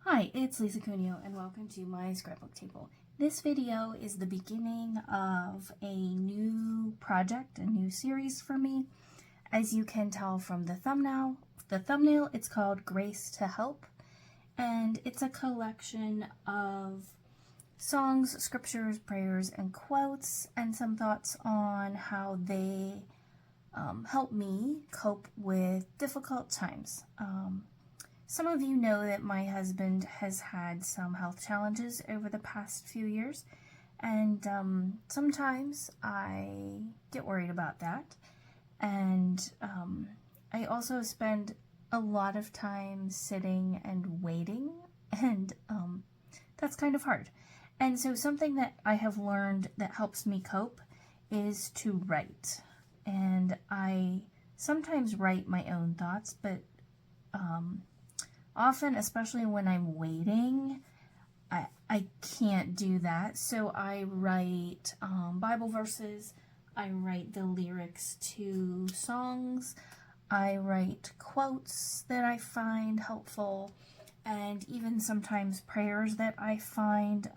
Hi, it's Lisa Cuneo and welcome to my scrapbook table. This video is the beginning of a new project, a new series for me. As you can tell from the thumbnail, it's called Grace to Help, and it's a collection of songs, scriptures, prayers, and quotes, and some thoughts on how they help me cope with difficult times. Some of you know that my husband has had some health challenges over the past few years, and sometimes I get worried about that. And I also spend a lot of time sitting and waiting, and that's kind of hard. And so something that I have learned that helps me cope is to write. And I sometimes write my own thoughts, but often, especially when I'm waiting, I can't do that. So I write Bible verses, I write the lyrics to songs, I write quotes that I find helpful, and even sometimes prayers that I find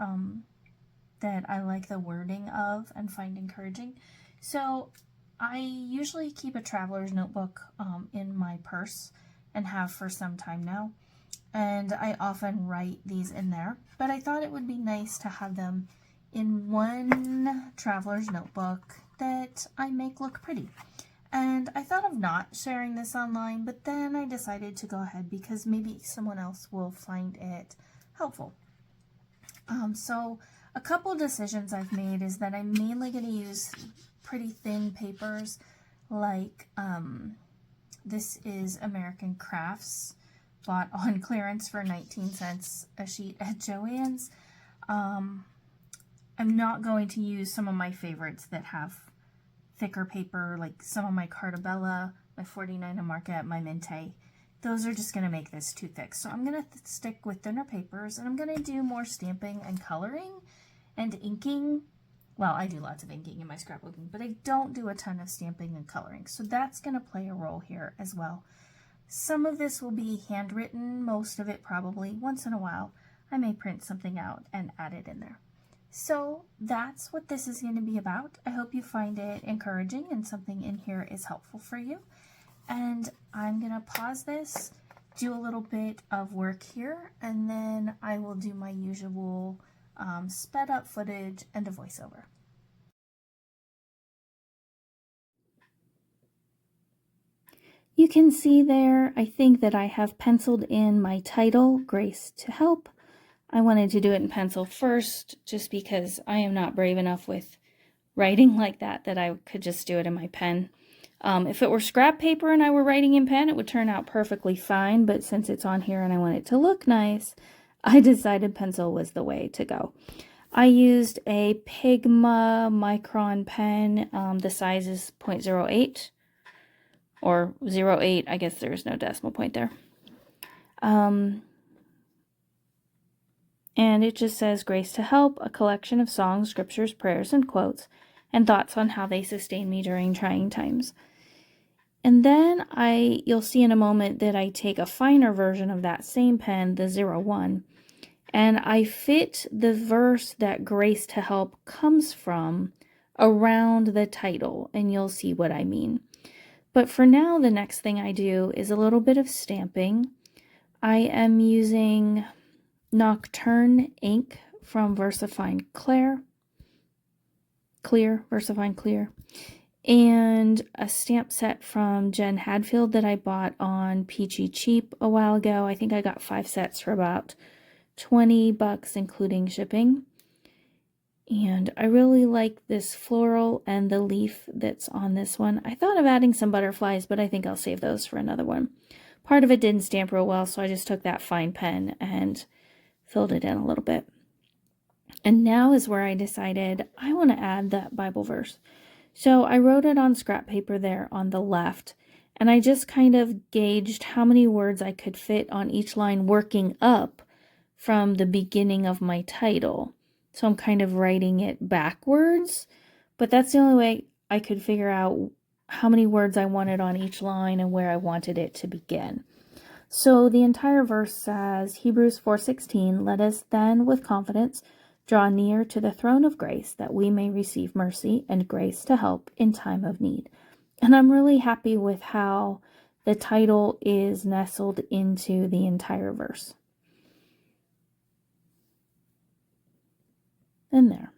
that I like the wording of and find encouraging. So I usually keep a traveler's notebook in my purse and have for some time now. And I often write these in there, but I thought it would be nice to have them in one traveler's notebook that I make look pretty. And I thought of not sharing this online, but then I decided to go ahead because maybe someone else will find it helpful. So a couple decisions I've made is that I'm mainly going to use pretty thin papers, like this is American Crafts, bought on clearance for 19 cents a sheet at Joann's. I'm not going to use some of my favorites that have thicker paper, like some of my Cartabella, my 49 Market, my Mente. Those are just going to make this too thick. So I'm going to stick with thinner papers, and I'm going to do more stamping and coloring and inking. Well, I do lots of inking in my scrapbooking, but I don't do a ton of stamping and coloring. So that's going to play a role here as well. Some of this will be handwritten, most of it probably. Once in a while, I may print something out and add it in there. So that's what this is going to be about. I hope you find it encouraging and something in here is helpful for you. And I'm going to pause this, do a little bit of work here, and then I will do my usual sped up footage and a voiceover. You can see there, I think that I have penciled in my title, Grace to Help. I wanted to do it in pencil first, just because I am not brave enough with writing like that I could just do it in my pen. If it were scrap paper and I were writing in pen, it would turn out perfectly fine, but since it's on here and I want it to look nice, I decided pencil was the way to go. I used a Pigma Micron pen. The size is 0.08. Or 0.8, I guess there's no decimal point there. And it just says Grace to Help, a collection of songs, scriptures, prayers, and quotes, and thoughts on how they sustain me during trying times. And then you'll see in a moment that I take a finer version of that same pen, the 01, and I fit the verse that Grace to Help comes from around the title, and you'll see what I mean. But for now, the next thing I do is a little bit of stamping. I am using Nocturne ink from VersaFine Clear, VersaFine Clear, and a stamp set from Jen Hadfield that I bought on Peachy Cheap a while ago. I think I got 5 sets for about $20, including shipping. And I really like this floral and the leaf that's on this one. I thought of adding some butterflies, but I think I'll save those for another one. Part of it didn't stamp real well, so I just took that fine pen and filled it in a little bit. And now is where I decided I want to add that Bible verse. So I wrote it on scrap paper there on the left, and I just kind of gauged how many words I could fit on each line working up from the beginning of my title. So I'm kind of writing it backwards, but that's the only way I could figure out how many words I wanted on each line and where I wanted it to begin. So the entire verse says, Hebrews 4:16, let us then with confidence draw near to the throne of grace that we may receive mercy and grace to help in time of need. And I'm really happy with how the title is nestled into the entire verse. And there.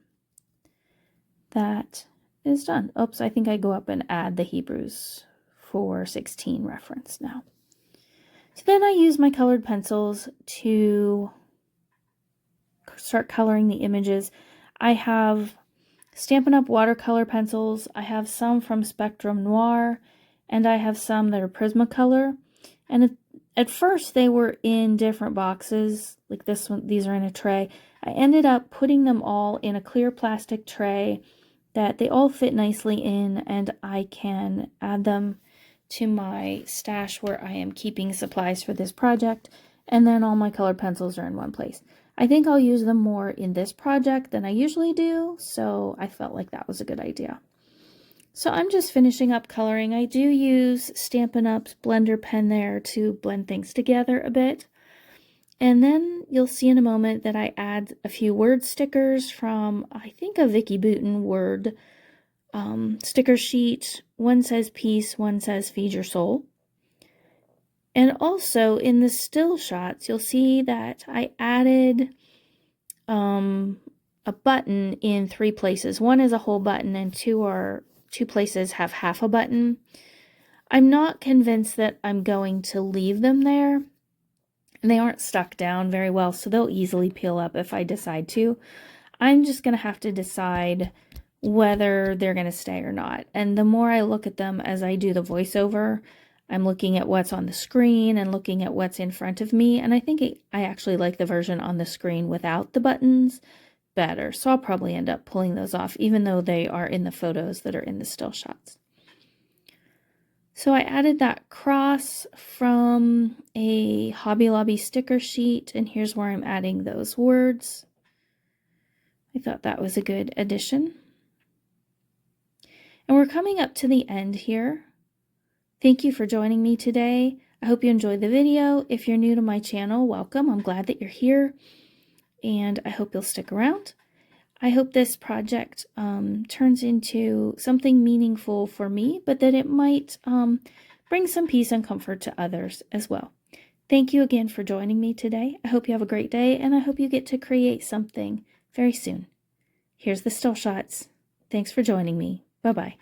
That is done. Oops, I think I go up and add the Hebrews 4:16 reference now. So then I use my colored pencils to start coloring the images. I have Stampin' Up! Watercolor pencils. I have some from Spectrum Noir, and I have some that are Prismacolor. And at first they were in different boxes, like this one. These are in a tray. I ended up putting them all in a clear plastic tray that they all fit nicely in, and I can add them to my stash where I am keeping supplies for this project, and then all my colored pencils are in one place. I think I'll use them more in this project than I usually do, so I felt like that was a good idea. So I'm just finishing up coloring. I do use Stampin' Up's blender pen there to blend things together a bit. And then you'll see in a moment that I add a few word stickers from, I think, a Vicki Boutin word sticker sheet. One says peace, one says feed your soul. And also in the still shots, you'll see that I added a button in 3 places. One is a whole button, and two places have half a button. I'm not convinced that I'm going to leave them there. And they aren't stuck down very well, so they'll easily peel up if I decide to. I'm just going to have to decide whether they're going to stay or not. And the more I look at them as I do the voiceover, I'm looking at what's on the screen and looking at what's in front of me. And I think I actually like the version on the screen without the buttons better. So I'll probably end up pulling those off, even though they are in the photos that are in the still shots. So I added that cross from a Hobby Lobby sticker sheet, and here's where I'm adding those words. I thought that was a good addition. And we're coming up to the end here. Thank you for joining me today. I hope you enjoyed the video. If you're new to my channel, welcome. I'm glad that you're here, and I hope you'll stick around. I hope this project turns into something meaningful for me, but that it might bring some peace and comfort to others as well. Thank you again for joining me today. I hope you have a great day, and I hope you get to create something very soon. Here's the still shots. Thanks for joining me. Bye-bye.